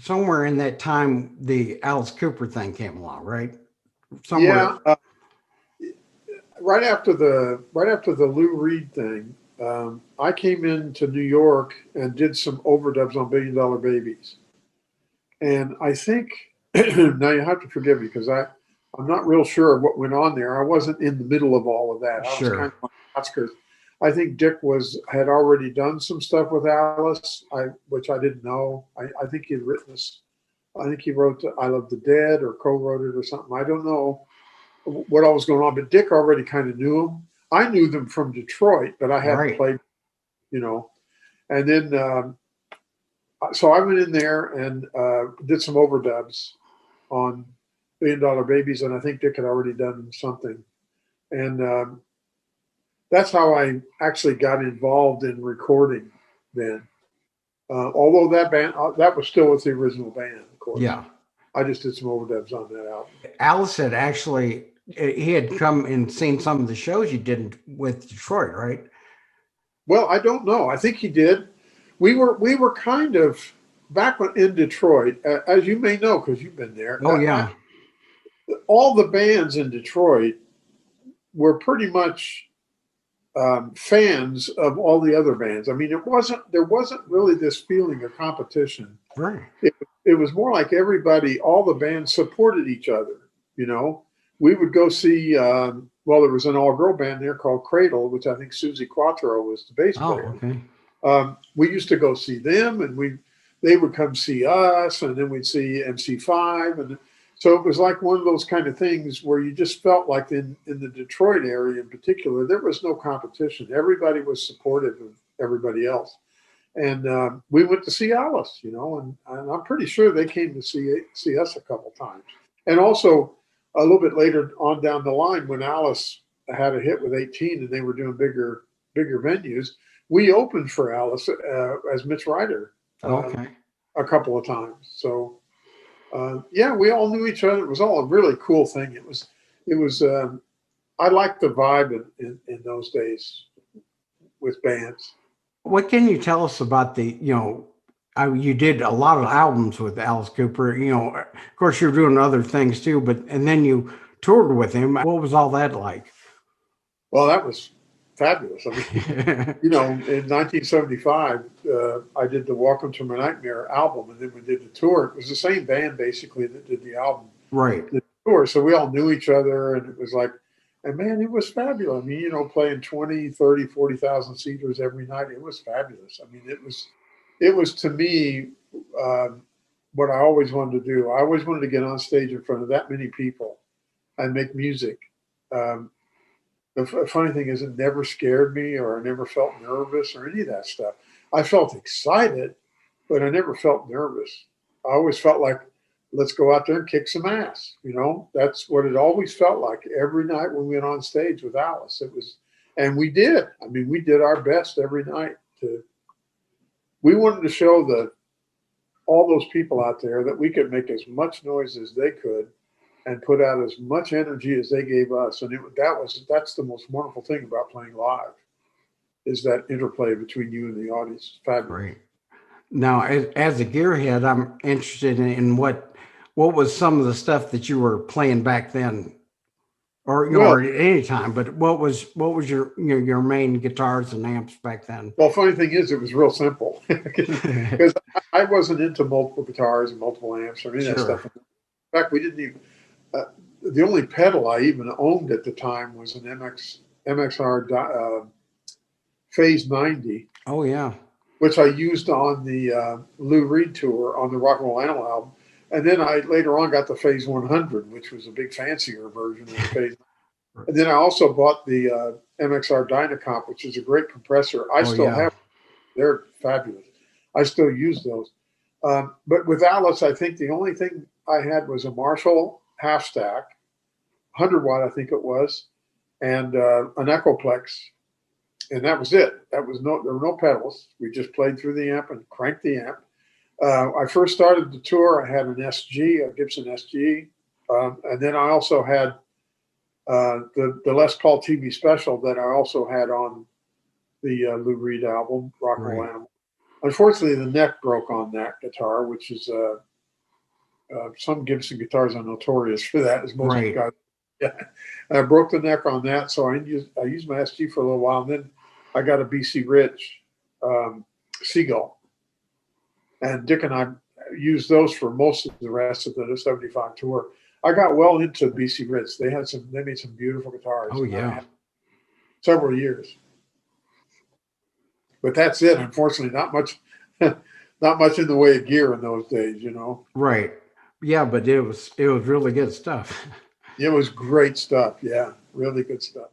somewhere in that time, the Alice Cooper thing came along, right? Somewhere. Yeah, right after the Lou Reed thing, I came into New York and did some overdubs on Billion Dollar Babies, and I think now you have to forgive me because I'm not real sure what went on there. I wasn't in the middle of all of that. I was kind Sure. of on the outskirts. I think Dick was had already done some stuff with Alice, which I didn't know. I think he'd written this. I think he wrote "I Love the Dead" or co-wrote it or something. I don't know what all was going on, but Dick already kind of knew them. I knew them from Detroit, but I hadn't Right. played, you know. And then so I went in there and did some overdubs on Billion Dollar Babies, and I think Dick had already done something. And that's how I actually got involved in recording then. Although that band, that was still with the original band, of course. Yeah. I just did some overdubs on that album. Alice had actually, he had come and seen some of the shows you did with Detroit, right? Well, I don't know. I think he did. We were kind of back when in Detroit, as you may know because you've been there. Oh, yeah. All the bands in Detroit were pretty much fans of all the other bands. I mean, there wasn't really this feeling of competition. Right. It was more like everybody, all the bands supported each other. You know, we would go see. Well, there was an all-girl band there called Cradle, which I think Susie Quattro was the bass Oh, player. okay. We used to go see them, and they would come see us, and then we'd see MC5, and so it was like one of those kind of things where you just felt like in the Detroit area in particular, there was no competition. Everybody was supportive of everybody else, and we went to see Alice, and I'm pretty sure they came to see us a couple times, and also a little bit later on down the line when Alice had a hit with 18 and they were doing bigger venues, we opened for Alice as Mitch Ryder Okay. a couple of times. So yeah, we all knew each other. It was all a really cool thing. It was. I liked the vibe in those days with bands. What can you tell us about you did a lot of albums with Alice Cooper, of course you're doing other things too, and then you toured with him. What was all that like? Well, that was fabulous. I mean, in 1975, I did the Welcome to My Nightmare album, and then we did the tour. It was the same band basically that did the album, Right. the tour. So we all knew each other, and it was like, and man, it was fabulous. I mean, playing 20, 30, 40,000 seaters every night. It was fabulous. I mean, it was to me what I always wanted to do. I always wanted to get on stage in front of that many people and make music. Um, the funny thing is, it never scared me, or I never felt nervous, or any of that stuff. I felt excited, but I never felt nervous. I always felt like, let's go out there and kick some ass. That's what it always felt like every night when we went on stage with Alice. It was, and we did. I mean, we did our best every night. We wanted to show all those people out there that we could make as much noise as they could and put out as much energy as they gave us. And that's the most wonderful thing about playing live, is that interplay between you and the audience. It's fabulous. Right. Now, as a gearhead, I'm interested in what was some of the stuff that you were playing back then, or Well, at any time. But what was your main guitars and amps back then? well, funny thing is, it was real simple because I wasn't into multiple guitars and multiple amps or any of that Sure. stuff. In fact, we didn't even. Uh, the only pedal I even owned at the time was an MXR Phase 90, Oh yeah. which I used on the Lou Reed tour on the Rock and Roll Animal album. And then I later on got the Phase 100, which was a big fancier version of the Phase. And then I also bought the MXR Dynacomp, which is a great compressor. I Oh still yeah. have. They're fabulous. I still use those. But with Alice, I think the only thing I had was a Marshall half stack, 100 watt, I think it was, and an Echoplex, and that was it. There were no pedals. We just played through the amp and cranked the amp. I first started the tour. I had an SG, a Gibson SG, and then I also had the Les Paul TV Special that I also had on the Lou Reed album, Rock and Roll Right. Animal. Unfortunately, the neck broke on that guitar, which is some Gibson guitars are notorious for that, as most Right. guys. Yeah, and I broke the neck on that, so I used my SG for a little while, and then I got a BC Rich Seagull, and Dick and I used those for most of the rest of the '75 tour. I got well into BC Rich. They made some beautiful guitars. Oh And I yeah. had several years, but that's it. Unfortunately, not much, not much in the way of gear in those days. You know, Right. Yeah, but it was really good stuff. it was great stuff. Yeah, really good stuff.